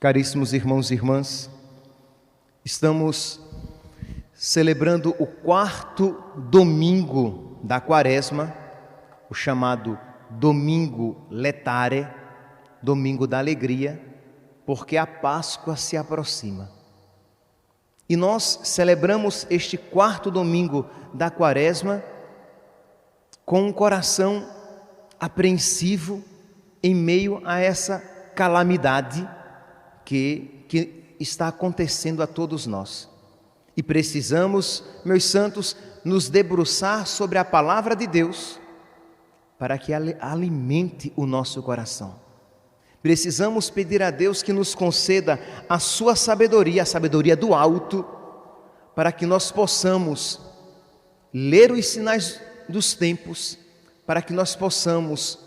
Caríssimos irmãos e irmãs, estamos celebrando o 4º domingo da Quaresma, o chamado Domingo Letare, Domingo da Alegria, porque a Páscoa se aproxima. E nós celebramos este 4º domingo da Quaresma com um coração apreensivo em meio a essa calamidade que está acontecendo a todos nós. E precisamos, meus santos, nos debruçar sobre a palavra de Deus para que alimente o nosso coração. Precisamos pedir a Deus que nos conceda a sua sabedoria, a sabedoria do alto, para que nós possamos ler os sinais dos tempos, para que nós possamos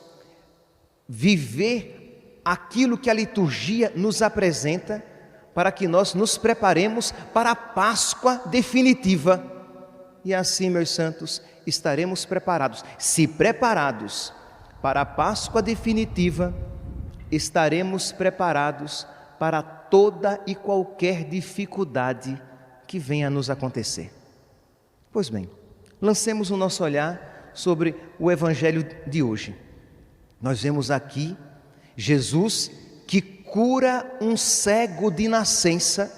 viver aquilo que a liturgia nos apresenta, para que nós nos preparemos para a Páscoa definitiva. E assim, meus santos, estaremos preparados. Se preparados para a Páscoa definitiva, estaremos preparados para toda e qualquer dificuldade que venha a nos acontecer. Pois bem, lancemos o nosso olhar sobre o Evangelho de hoje. Nós vemos aqui Jesus que cura um cego de nascença.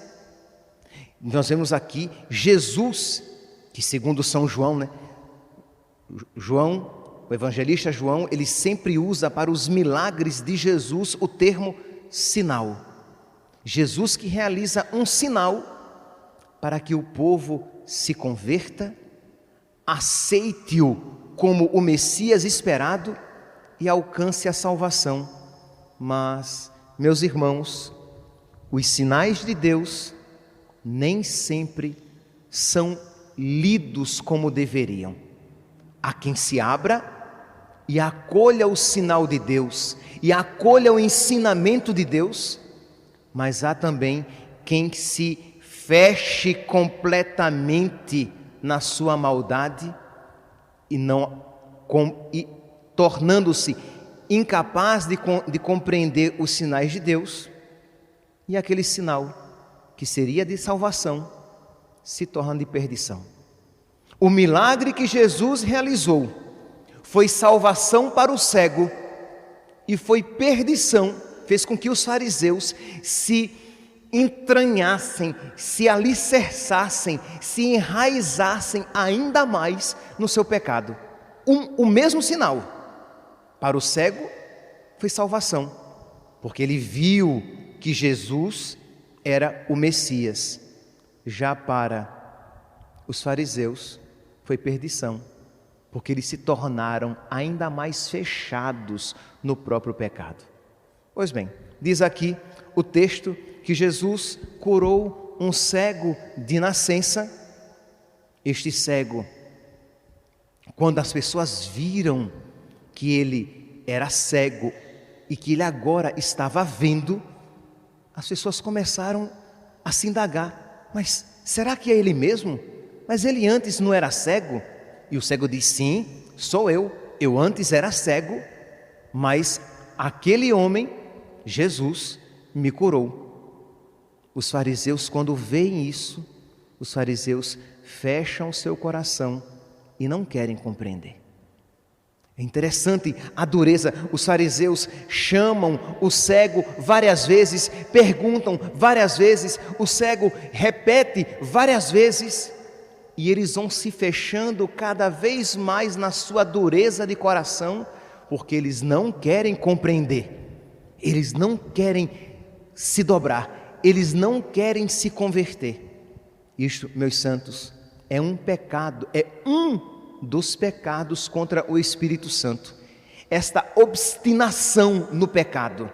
Nós vemos aqui Jesus, que segundo São João, o evangelista João, ele sempre usa para os milagres de Jesus o termo sinal. Jesus que realiza um sinal para que o povo se converta, aceite-o como o Messias esperado e alcance a salvação. Mas, meus irmãos, os sinais de Deus nem sempre são lidos como deveriam. Há quem se abra e acolha o sinal de Deus e acolha o ensinamento de Deus, mas há também quem se feche completamente na sua maldade e tornando-se incapaz de compreender os sinais de Deus, e aquele sinal que seria de salvação se torna de perdição. O milagre que Jesus realizou foi salvação para o cego e foi perdição, fez com que os fariseus se entranhassem, se alicerçassem, se enraizassem ainda mais no seu pecado. O mesmo sinal para o cego foi salvação, porque ele viu que Jesus era o Messias. Já para os fariseus foi perdição, porque eles se tornaram ainda mais fechados no próprio pecado. Pois bem, diz aqui o texto que Jesus curou um cego de nascença. Este cego, quando as pessoas viram que ele era cego e que ele agora estava vendo, as pessoas começaram a se indagar: mas será que é ele mesmo? Mas ele antes não era cego? E o cego diz: sim, sou eu antes era cego, mas aquele homem, Jesus, me curou. Os fariseus, quando veem isso, os fariseus fecham o seu coração e não querem compreender. É interessante a dureza. Os fariseus chamam o cego várias vezes, perguntam várias vezes, o cego repete várias vezes, e eles vão se fechando cada vez mais na sua dureza de coração, porque eles não querem compreender, eles não querem se dobrar, eles não querem se converter. Isto, meus santos, é um pecado, é um dos pecados contra o Espírito Santo. Esta obstinação no pecado,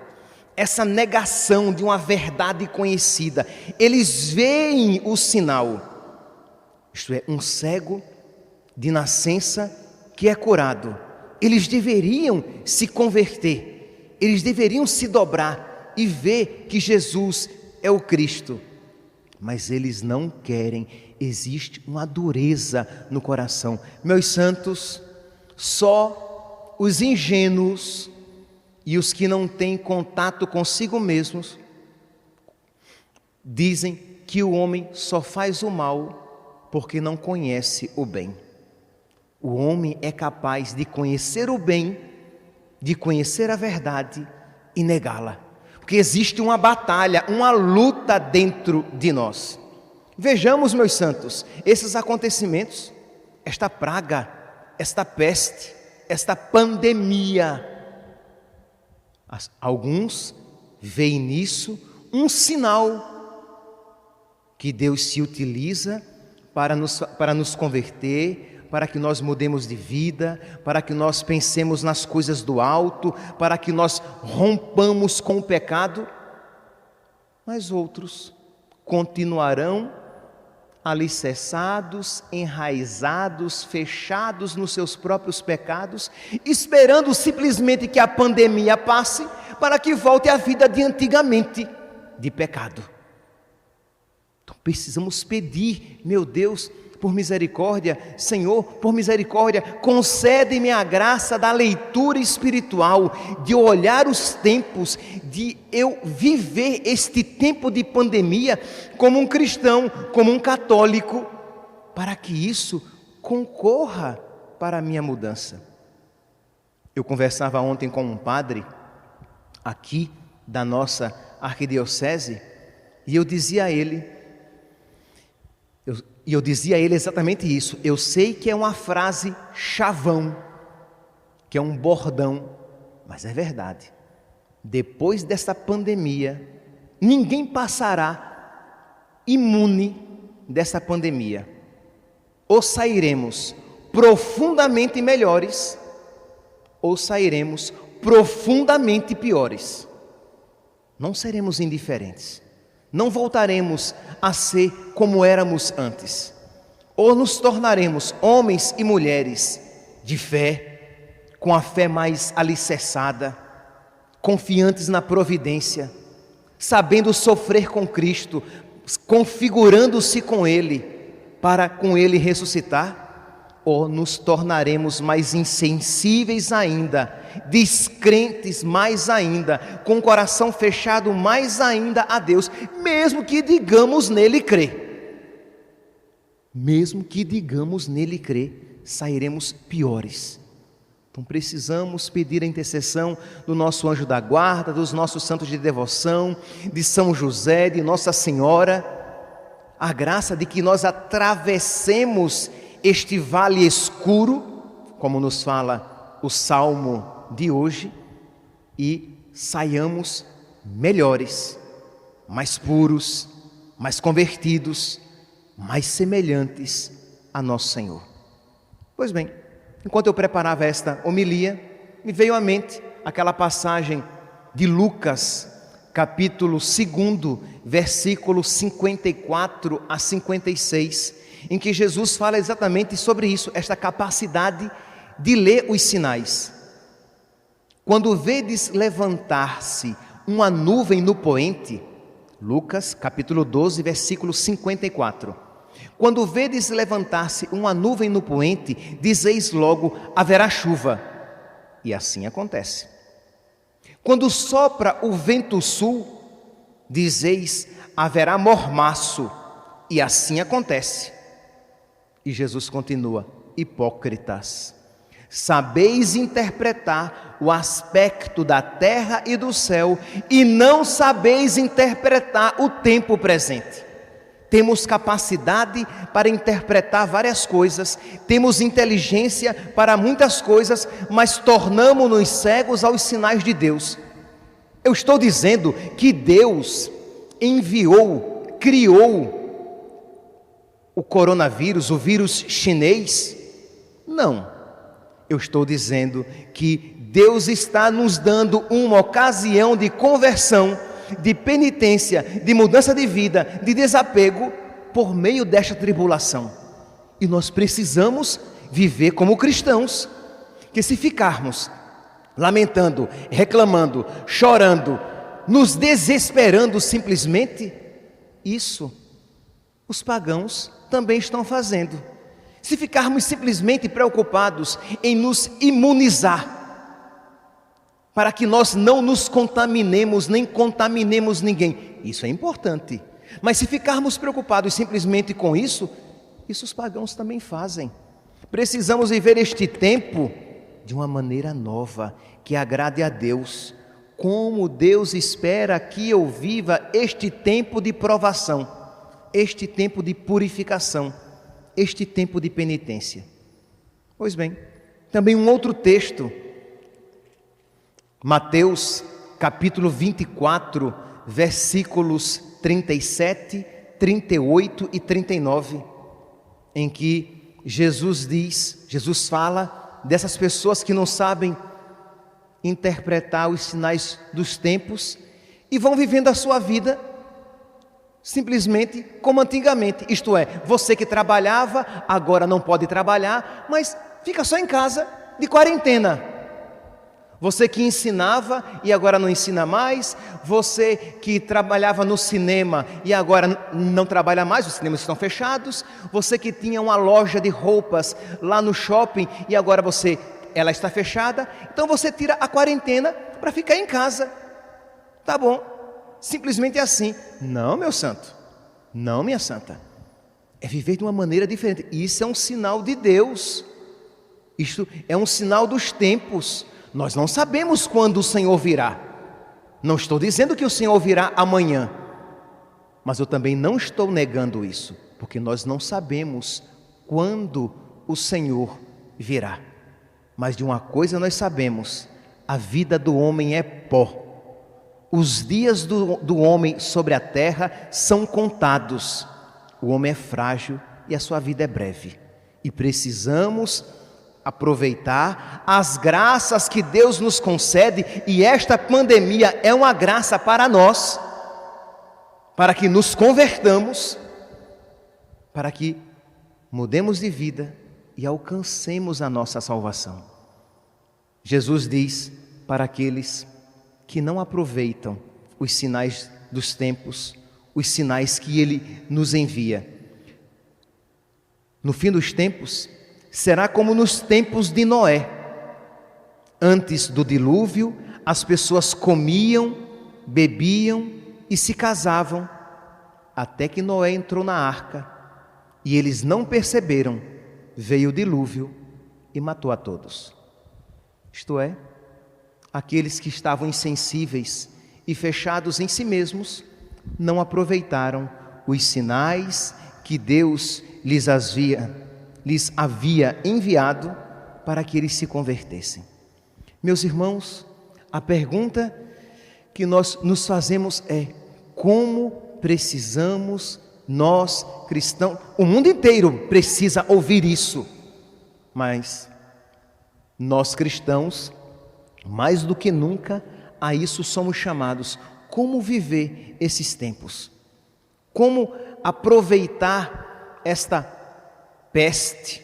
essa negação de uma verdade conhecida. Eles veem o sinal, isto é, um cego de nascença que é curado. Eles deveriam se converter, eles deveriam se dobrar e ver que Jesus é o Cristo, mas eles não querem. Existe uma dureza no coração. Meus santos, só os ingênuos e os que não têm contato consigo mesmos Dizem que o homem só faz o mal porque não conhece o bem. O homem é capaz de conhecer o bem, de conhecer a verdade e negá-la. Porque existe uma batalha, uma luta dentro de nós. Vejamos, meus santos, esses acontecimentos, esta praga, esta peste, esta pandemia. Alguns veem nisso um sinal que Deus se utiliza para nos converter, para que nós mudemos de vida, para que nós pensemos nas coisas do alto, para que nós rompamos com o pecado. Mas outros continuarão alicerçados, enraizados, fechados nos seus próprios pecados, esperando simplesmente que a pandemia passe para que volte à vida de antigamente, de pecado. Então precisamos pedir, meu Deus, por misericórdia, Senhor, por misericórdia, concede-me a graça da leitura espiritual, de olhar os tempos, de eu viver este tempo de pandemia como um cristão, como um católico, para que isso concorra para a minha mudança. Eu conversava ontem com um padre aqui da nossa arquidiocese e eu dizia a ele exatamente isso. Eu sei que é uma frase chavão, que é um bordão, mas é verdade. Depois dessa pandemia, ninguém passará imune dessa pandemia. Ou sairemos profundamente melhores, ou sairemos profundamente piores. Não seremos indiferentes. Não voltaremos a ser como éramos antes. Ou nos tornaremos homens e mulheres de fé, com a fé mais alicerçada, confiantes na providência, sabendo sofrer com Cristo, configurando-se com Ele, para com Ele ressuscitar. Ou nos tornaremos mais insensíveis ainda, descrentes mais ainda, com o coração fechado mais ainda a Deus, mesmo que digamos nele crer. Mesmo que digamos nele crer, sairemos piores. Então precisamos pedir a intercessão do nosso anjo da guarda, dos nossos santos de devoção, de São José, de Nossa Senhora, a graça de que nós atravessemos este vale escuro, como nos fala o Salmo de hoje, e saiamos melhores, mais puros, mais convertidos, mais semelhantes a nosso Senhor. Pois bem, enquanto eu preparava esta homilia, me veio à mente aquela passagem de Lucas, capítulo 2, versículo 54 a 56, em que Jesus fala exatamente sobre isso, esta capacidade de ler os sinais. Quando vedes levantar-se uma nuvem no poente, Lucas capítulo 12, versículo 54. Quando vedes levantar-se uma nuvem no poente, dizeis logo, haverá chuva. E assim acontece. Quando sopra o vento sul, dizeis, haverá mormaço. E assim acontece. E Jesus continua, hipócritas, sabeis interpretar o aspecto da terra e do céu e não sabeis interpretar o tempo presente. Temos capacidade para interpretar várias coisas, temos inteligência para muitas coisas, mas tornamo-nos cegos aos sinais de Deus. Eu estou dizendo que Deus enviou, criou o coronavírus, o vírus chinês? Não. Eu estou dizendo que Deus está nos dando uma ocasião de conversão, de penitência, de mudança de vida, de desapego, por meio desta tribulação. E nós precisamos viver como cristãos, que se ficarmos lamentando, reclamando, chorando, nos desesperando simplesmente, isso os pagãos também estão fazendo. Se ficarmos simplesmente preocupados em nos imunizar, para que nós não nos contaminemos, nem contaminemos ninguém, isso é importante. Mas se ficarmos preocupados simplesmente com isso os pagãos também fazem. Precisamos viver este tempo de uma maneira nova, que agrade a Deus, como Deus espera que eu viva este tempo de provação, este tempo de purificação, este tempo de penitência. Pois bem, também um outro texto, Mateus capítulo 24, versículos 37, 38 e 39, em que Jesus fala dessas pessoas que não sabem interpretar os sinais dos tempos e vão vivendo a sua vida simplesmente como antigamente, isto é, você que trabalhava, agora não pode trabalhar, mas fica só em casa de quarentena. Você que ensinava e agora não ensina mais, você que trabalhava no cinema e agora não trabalha mais, os cinemas estão fechados, você que tinha uma loja de roupas lá no shopping e agora ela está fechada, então você tira a quarentena para ficar em casa. Tá bom, simplesmente assim. Não, meu santo, não, minha santa, é viver de uma maneira diferente. Isso é um sinal de Deus, isto é um sinal dos tempos. Nós não sabemos quando o Senhor virá. Não estou dizendo que o Senhor virá amanhã, mas eu também não estou negando isso, porque nós não sabemos quando o Senhor virá. Mas de uma coisa nós sabemos: a vida do homem é pó. Os dias do homem sobre a terra são contados. O homem é frágil e a sua vida é breve. E precisamos aproveitar as graças que Deus nos concede, e esta pandemia é uma graça para nós, para que nos convertamos, para que mudemos de vida e alcancemos a nossa salvação. Jesus diz para aqueles que não aproveitam os sinais dos tempos, os sinais que Ele nos envia: no fim dos tempos, será como nos tempos de Noé. Antes do dilúvio, as pessoas comiam, bebiam e se casavam, até que Noé entrou na arca, e eles não perceberam, veio o dilúvio e matou a todos. Isto é, aqueles que estavam insensíveis e fechados em si mesmos, não aproveitaram os sinais que Deus lhes havia enviado para que eles se convertessem. Meus irmãos, a pergunta que nós nos fazemos é: como precisamos nós cristãos, o mundo inteiro precisa ouvir isso, mas nós cristãos, mais do que nunca, a isso somos chamados. Como viver esses tempos? Como aproveitar esta peste,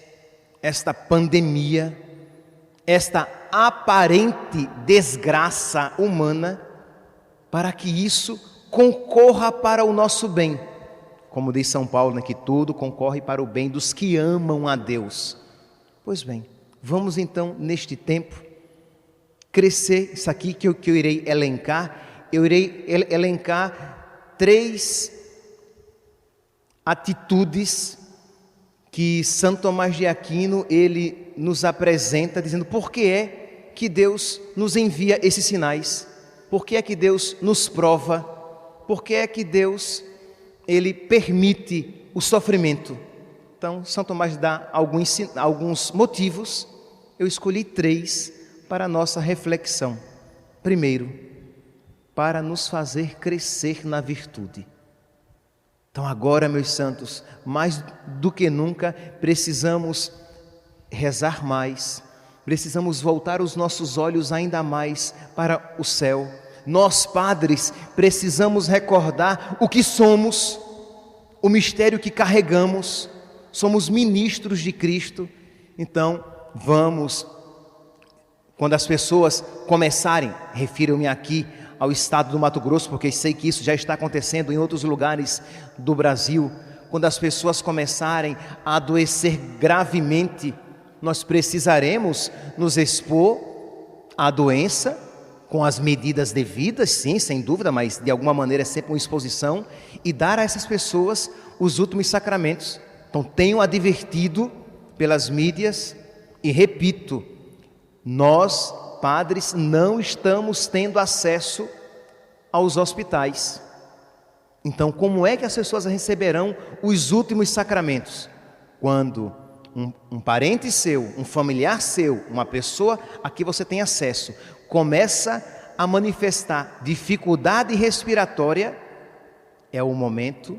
esta pandemia, esta aparente desgraça humana, para que isso concorra para o nosso bem? Como diz São Paulo, né, que tudo concorre para o bem dos que amam a Deus. Pois bem, vamos então neste tempo crescer. Isso aqui que eu irei elencar, três atitudes que Santo Tomás de Aquino ele nos apresenta, dizendo por que é que Deus nos envia esses sinais, por que é que Deus nos prova, por que é que Deus ele permite o sofrimento. Então, São Tomás dá alguns motivos, eu escolhi 3 para a nossa reflexão. Primeiro, para nos fazer crescer na virtude. Então agora, meus santos, mais do que nunca, precisamos rezar mais, precisamos voltar os nossos olhos ainda mais para o céu. Nós, padres, precisamos recordar o que somos, o mistério que carregamos, somos ministros de Cristo. Então, vamos, quando as pessoas começarem, refiro-me aqui ao estado do Mato Grosso, porque sei que isso já está acontecendo em outros lugares do Brasil, quando as pessoas começarem a adoecer gravemente, nós precisaremos nos expor à doença com as medidas devidas, sim, sem dúvida, mas de alguma maneira é sempre uma exposição, e dar a essas pessoas os últimos sacramentos. Então, tenho advertido pelas mídias e repito, nós, padres, não estamos tendo acesso aos hospitais. Então, como é que as pessoas receberão os últimos sacramentos? Quando um parente seu, um familiar seu, uma pessoa a que você tem acesso, começa a manifestar dificuldade respiratória, é o momento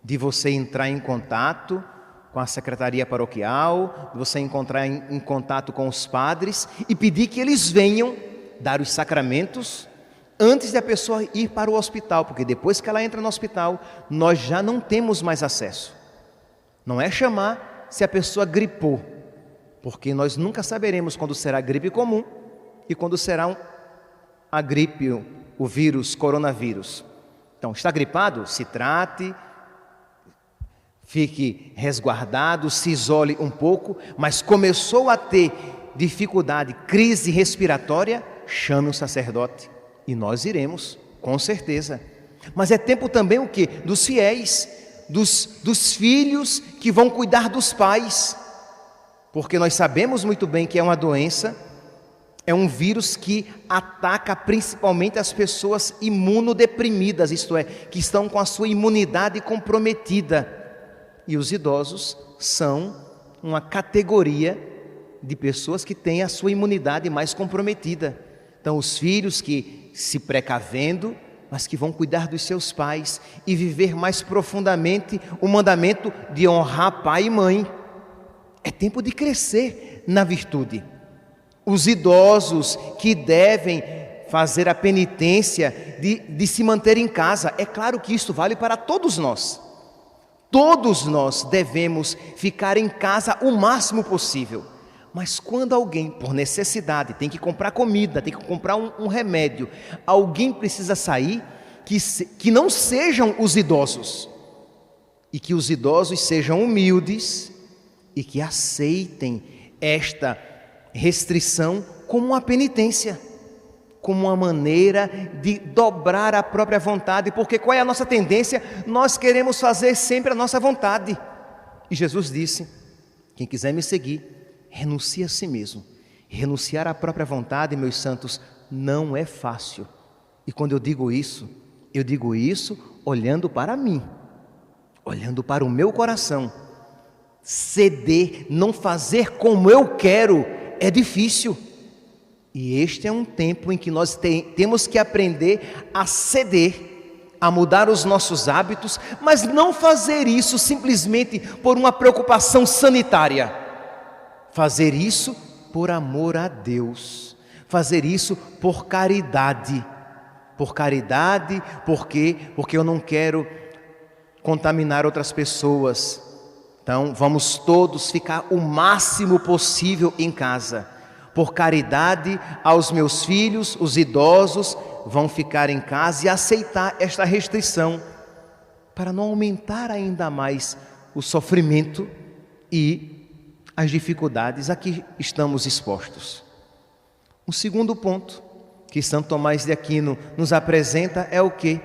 de você entrar em contato com a secretaria paroquial, de você entrar em contato com os padres e pedir que eles venham dar os sacramentos antes da pessoa ir para o hospital, porque depois que ela entra no hospital, nós já não temos mais acesso. Não é chamar se a pessoa gripou, porque nós nunca saberemos quando será gripe comum e quando será a gripe, o vírus, coronavírus. Então, está gripado? Se trate, fique resguardado, se isole um pouco, mas começou a ter dificuldade, crise respiratória, chame um sacerdote e nós iremos, com certeza. Mas é tempo também o quê? Dos fiéis, dos filhos que vão cuidar dos pais, porque nós sabemos muito bem que é uma doença, é um vírus que ataca principalmente as pessoas imunodeprimidas, isto é, que estão com a sua imunidade comprometida. E os idosos são uma categoria de pessoas que têm a sua imunidade mais comprometida. Então, os filhos que, se precavendo, mas que vão cuidar dos seus pais e viver mais profundamente o mandamento de honrar pai e mãe. É tempo de crescer na virtude. Os idosos que devem fazer a penitência de se manter em casa. É claro que isso vale para todos nós. Todos nós devemos ficar em casa o máximo possível. Mas quando alguém, por necessidade, tem que comprar comida, tem que comprar um remédio, alguém precisa sair, que não sejam os idosos. E que os idosos sejam humildes e que aceitem esta restrição como uma penitência, como uma maneira de dobrar a própria vontade, porque qual é a nossa tendência? Nós queremos fazer sempre a nossa vontade. E Jesus disse, quem quiser me seguir, renuncie a si mesmo. Renunciar à própria vontade, meus santos, não é fácil. E quando eu digo isso olhando para mim, olhando para o meu coração. Ceder, não fazer como eu quero, é difícil. E este é um tempo em que nós temos que aprender a ceder, a mudar os nossos hábitos, mas não fazer isso simplesmente por uma preocupação sanitária. Fazer isso por amor a Deus. Fazer isso por caridade. Por caridade, porque eu não quero contaminar outras pessoas. Então, vamos todos ficar o máximo possível em casa. Por caridade aos meus filhos, os idosos vão ficar em casa e aceitar esta restrição, para não aumentar ainda mais o sofrimento e as dificuldades a que estamos expostos. Um segundo ponto que Santo Tomás de Aquino nos apresenta é o quê?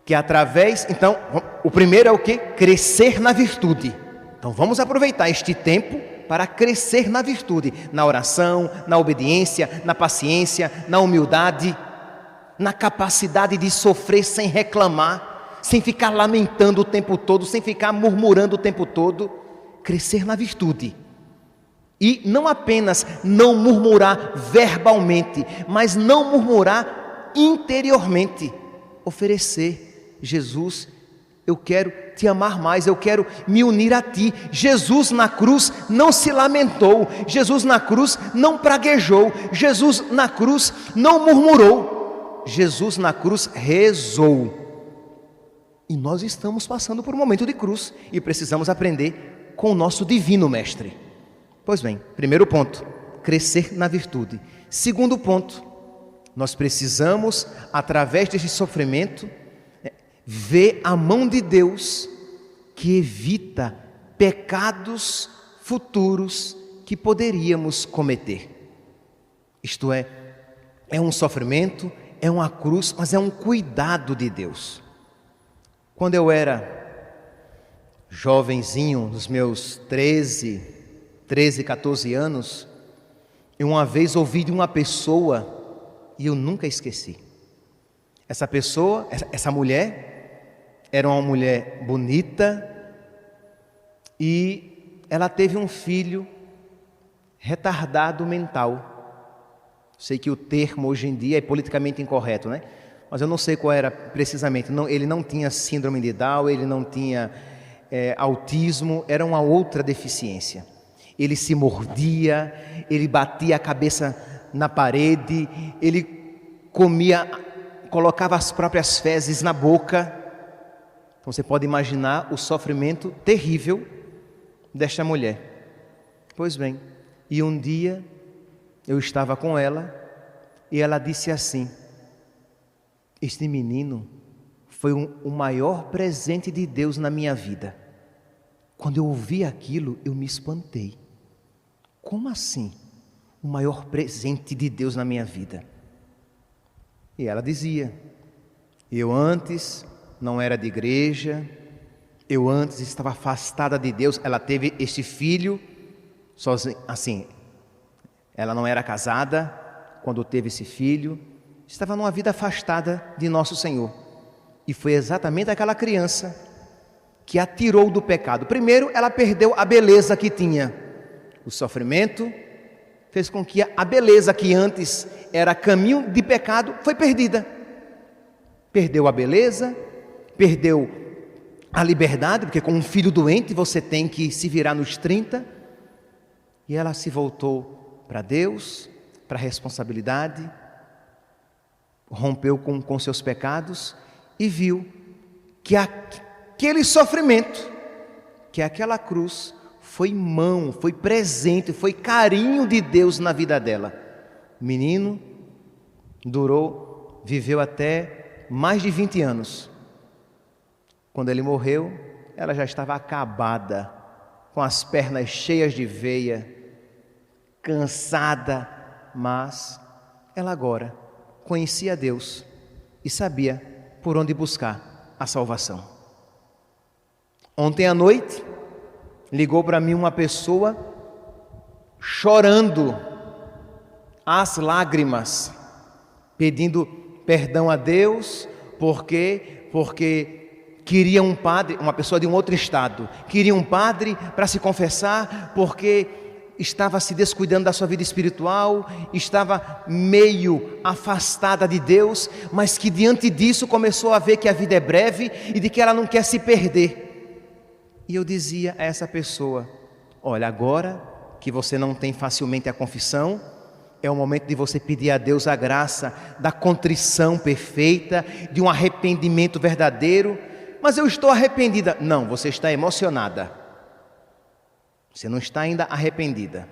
Que através, então, o primeiro é o quê? Crescer na virtude. Então vamos aproveitar este tempo para crescer na virtude, na oração, na obediência, na paciência, na humildade, na capacidade de sofrer sem reclamar, sem ficar lamentando o tempo todo, sem ficar murmurando o tempo todo. Crescer na virtude. E não apenas não murmurar verbalmente, mas não murmurar interiormente. Oferecer, Jesus, eu quero te amar mais, eu quero me unir a ti. Jesus na cruz não se lamentou, Jesus na cruz não praguejou, Jesus na cruz não murmurou, Jesus na cruz rezou. E nós estamos passando por um momento de cruz e precisamos aprender com o nosso divino mestre. Pois bem, primeiro ponto, crescer na virtude. Segundo ponto, nós precisamos, através deste sofrimento, ver a mão de Deus que evita pecados futuros que poderíamos cometer. Isto é, é um sofrimento, é uma cruz, mas é um cuidado de Deus. Quando eu era jovenzinho, nos meus 13, 14 anos, eu uma vez ouvi de uma pessoa e eu nunca esqueci. Essa pessoa, essa mulher, era uma mulher bonita e ela teve um filho retardado mental. Sei que o termo hoje em dia é politicamente incorreto, né? Mas eu não sei qual era precisamente. Não, ele não tinha síndrome de Down, ele não tinha autismo, era uma outra deficiência. Ele se mordia, ele batia a cabeça na parede, ele comia, colocava as próprias fezes na boca. Então você pode imaginar o sofrimento terrível desta mulher. Pois bem, e um dia eu estava com ela e ela disse assim: este menino foi o maior presente de Deus na minha vida. Quando eu ouvi aquilo, eu me espantei. Como assim? O maior presente de Deus na minha vida? E ela dizia: eu antes não era de igreja, eu antes estava afastada de Deus. Ela teve este filho sozinha, assim, ela não era casada quando teve esse filho, estava numa vida afastada de nosso Senhor. E foi exatamente aquela criança que a tirou do pecado. Primeiro, ela perdeu a beleza que tinha. O sofrimento fez com que a beleza que antes era caminho de pecado foi perdida. Perdeu a beleza, perdeu a liberdade, porque com um filho doente você tem que se virar nos 30. E ela se voltou para Deus, para a responsabilidade, rompeu com seus pecados e viu que aquele sofrimento, que aquela cruz foi mão, foi presente, foi carinho de Deus na vida dela. O menino viveu até mais de 20 anos. Quando ele morreu, ela já estava acabada, com as pernas cheias de veia, cansada, mas ela agora conhecia Deus e sabia por onde buscar a salvação. Ontem à noite, ligou para mim uma pessoa chorando às lágrimas, pedindo perdão a Deus, porque queria um padre, uma pessoa de um outro estado, queria um padre para se confessar, porque estava se descuidando da sua vida espiritual, estava meio afastada de Deus, mas que diante disso começou a ver que a vida é breve e de que ela não quer se perder. E eu dizia a essa pessoa: olha, agora que você não tem facilmente a confissão, é o momento de você pedir a Deus a graça da contrição perfeita, de um arrependimento verdadeiro. Mas eu estou arrependida. Não, você está emocionada. Você não está ainda arrependida.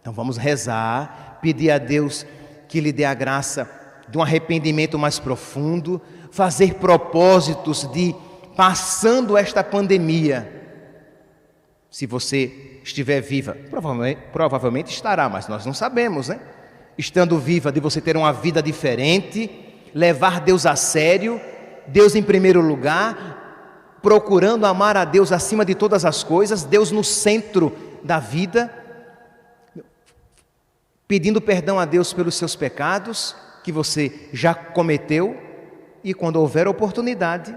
Então vamos rezar, pedir a Deus que lhe dê a graça de um arrependimento mais profundo, fazer propósitos de, passando esta pandemia, se você estiver viva, provavelmente estará, mas nós não sabemos, né? Estando viva, de você ter uma vida diferente, levar Deus a sério, Deus em primeiro lugar, procurando amar a Deus acima de todas as coisas, Deus no centro da vida, pedindo perdão a Deus pelos seus pecados, que você já cometeu, e quando houver oportunidade,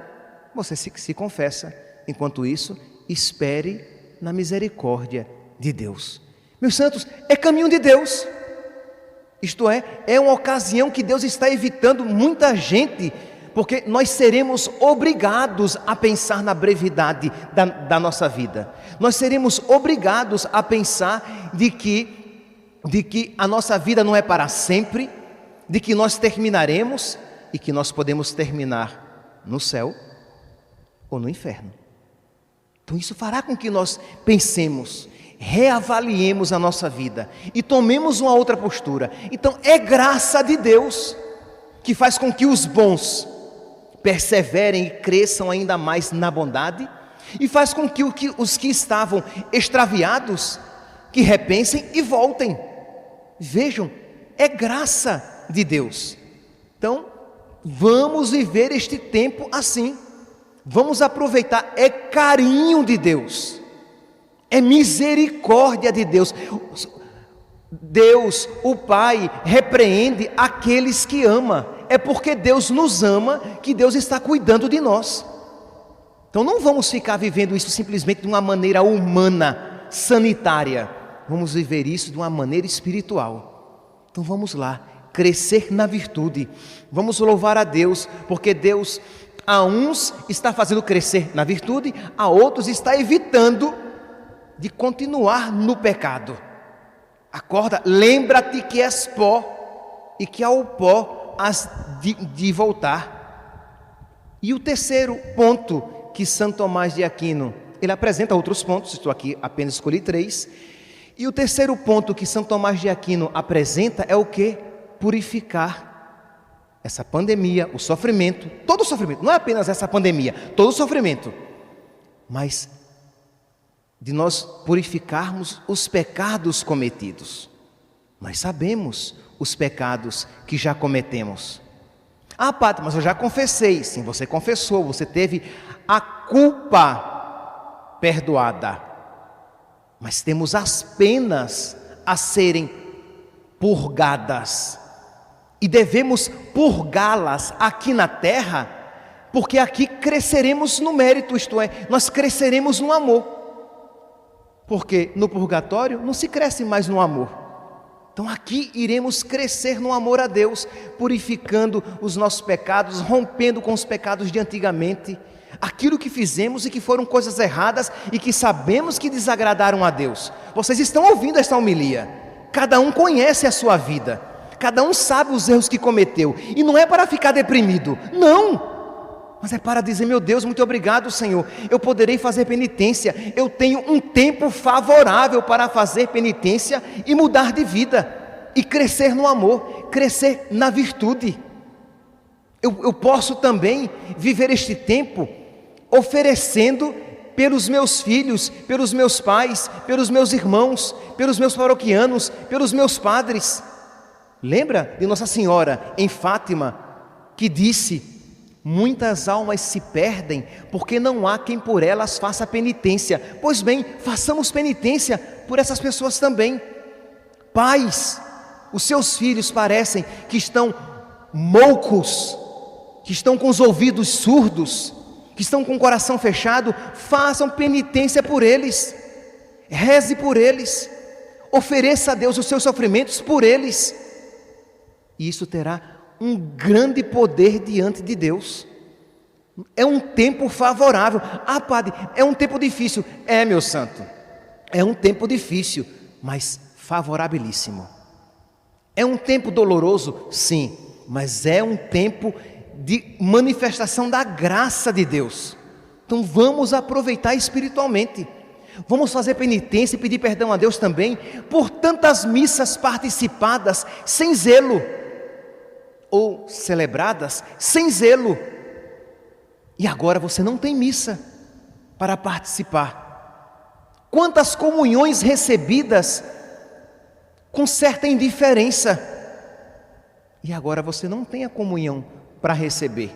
você se confessa. Enquanto isso, espere na misericórdia de Deus. Meus santos, é caminho de Deus. Isto é uma ocasião que Deus está evitando muita gente, porque nós seremos obrigados a pensar na brevidade da nossa vida. Nós seremos obrigados a pensar de que a nossa vida não é para sempre, de que nós terminaremos e que nós podemos terminar no céu ou no inferno. Então isso fará com que nós pensemos, reavaliemos a nossa vida e tomemos uma outra postura. Então é graça de Deus que faz com que os bons perseverem e cresçam ainda mais na bondade, e faz com que os que estavam extraviados, que repensem e voltem. Vejam, é graça de Deus. Então, vamos viver este tempo assim. Vamos aproveitar. É carinho de Deus. É misericórdia de Deus. Deus, o Pai, repreende aqueles que ama. É porque Deus nos ama que Deus está cuidando de nós. Então não vamos ficar vivendo isso simplesmente de uma maneira humana, sanitária. Vamos viver isso de uma maneira espiritual. Então vamos lá, crescer na virtude. Vamos louvar a Deus, porque Deus a uns está fazendo crescer na virtude, a outros está evitando de continuar no pecado. Acorda, lembra-te que és pó e que ao pó has de voltar. E o terceiro ponto que Santo Tomás de Aquino, ele apresenta outros pontos, estou aqui apenas escolhi 3. E o terceiro ponto que Santo Tomás de Aquino apresenta é o quê? Purificar essa pandemia, o sofrimento, todo o sofrimento, não é apenas essa pandemia, todo o sofrimento, mas de nós purificarmos os pecados cometidos. Nós sabemos os pecados que já cometemos. Ah, padre, mas eu já confessei. Sim, você confessou, você teve a culpa perdoada. Mas temos as penas a serem purgadas. E devemos purgá-las aqui na terra, porque aqui cresceremos no mérito, isto é, nós cresceremos no amor. Porque no purgatório não se cresce mais no amor. Então aqui iremos crescer no amor a Deus, purificando os nossos pecados, rompendo com os pecados de antigamente, aquilo que fizemos e que foram coisas erradas e que sabemos que desagradaram a Deus. Vocês estão ouvindo esta homilia, cada um conhece a sua vida, cada um sabe os erros que cometeu, e não é para ficar deprimido, não! Mas é para dizer, meu Deus, muito obrigado, Senhor, eu poderei fazer penitência, eu tenho um tempo favorável para fazer penitência e mudar de vida, e crescer no amor, crescer na virtude. Eu posso também viver este tempo oferecendo pelos meus filhos, pelos meus pais, pelos meus irmãos, pelos meus paroquianos, pelos meus padres. Lembra de Nossa Senhora em Fátima, que disse: muitas almas se perdem porque não há quem por elas faça penitência. Pois bem, façamos penitência por essas pessoas também. Pais, os seus filhos parecem que estão moucos, que estão com os ouvidos surdos, que estão com o coração fechado. Façam penitência por eles, reze por eles, ofereça a Deus os seus sofrimentos por eles, e isso terá um grande poder diante de Deus. É um tempo favorável. Ah, padre, é um tempo difícil. É, meu santo, é um tempo difícil, mas favorabilíssimo. É um tempo doloroso, sim, mas é um tempo de manifestação da graça de Deus. Então vamos aproveitar espiritualmente. Vamos fazer penitência e pedir perdão a Deus também por tantas missas participadas sem zelo, ou celebradas sem zelo. E agora você não tem missa para participar. Quantas comunhões recebidas com certa indiferença, e agora você não tem a comunhão para receber.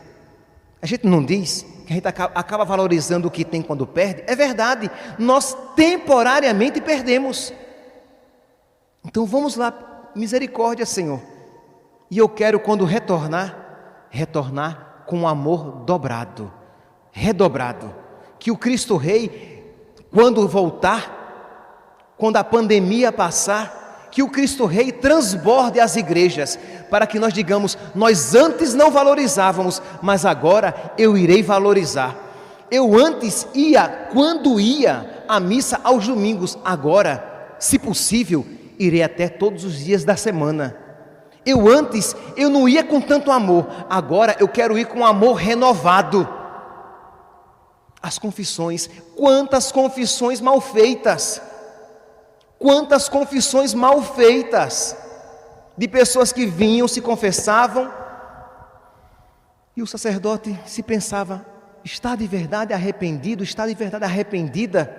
A gente não diz que a gente acaba valorizando o que tem quando perde? É verdade, nós temporariamente perdemos. Então vamos lá, misericórdia, Senhor. E eu quero, quando retornar com amor dobrado, redobrado. Que o Cristo Rei, quando voltar, quando a pandemia passar, que o Cristo Rei transborde as igrejas, para que nós digamos: nós antes não valorizávamos, mas agora eu irei valorizar. Eu antes ia, quando ia à missa aos domingos, agora, se possível, irei até todos os dias da semana. Eu antes, eu não ia com tanto amor, agora eu quero ir com amor renovado. As confissões, quantas confissões mal feitas, quantas confissões mal feitas, de pessoas que vinham, se confessavam, e o sacerdote se pensava: está de verdade arrependido, está de verdade arrependida?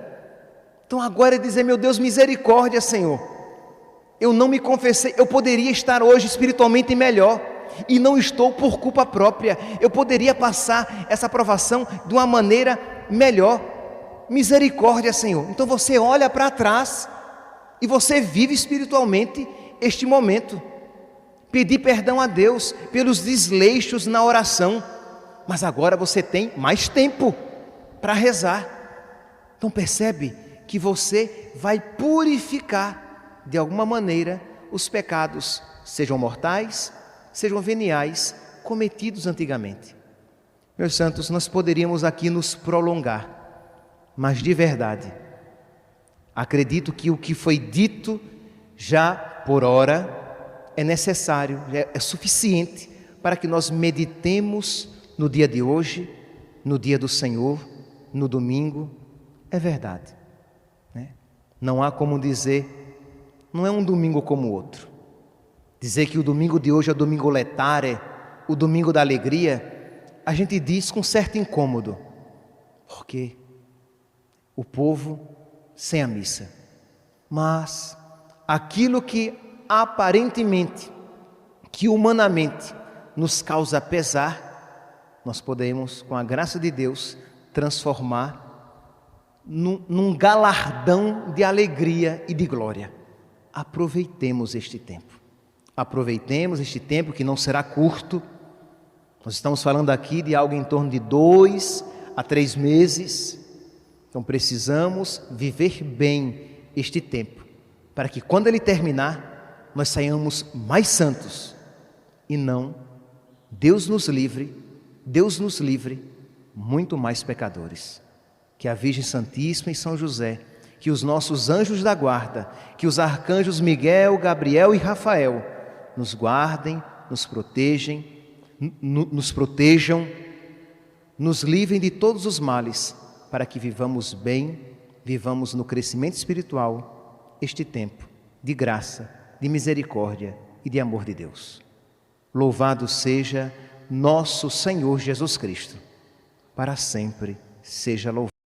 Então agora é dizer: meu Deus, misericórdia, Senhor. eu não me confessei, eu poderia estar hoje espiritualmente melhor, e não estou por culpa própria. Eu poderia passar essa provação de uma maneira melhor. Misericórdia, Senhor. Então você olha para trás e você vive espiritualmente este momento. Pedir perdão a Deus pelos desleixos na oração, mas agora você tem mais tempo para rezar. Então percebe que você vai purificar de alguma maneira os pecados, sejam mortais, sejam veniais, cometidos antigamente. Meus santos, nós poderíamos aqui nos prolongar, mas de verdade, acredito que o que foi dito já por hora é necessário, é suficiente para que nós meditemos no dia de hoje, no dia do Senhor, no domingo. É verdade, né? Não há como dizer, não é um domingo como o outro. Dizer que o domingo de hoje é o domingo letare, o domingo da alegria, a gente diz com certo incômodo, porque o povo sem a missa. Mas aquilo que aparentemente, que humanamente nos causa pesar, nós podemos, com a graça de Deus, transformar num galardão de alegria e de glória. Aproveitemos este tempo. Aproveitemos este tempo que não será curto. Nós estamos falando aqui de algo em torno de 2 a 3 meses. Então precisamos viver bem este tempo, para que quando ele terminar, nós saiamos mais santos. E não, Deus nos livre, muito mais pecadores. Que a Virgem Santíssima e São José, que os nossos anjos da guarda, que os arcanjos Miguel, Gabriel e Rafael nos guardem, nos protejam, nos livrem de todos os males, para que vivamos bem, vivamos no crescimento espiritual este tempo de graça, de misericórdia e de amor de Deus. Louvado seja nosso Senhor Jesus Cristo, para sempre seja louvado.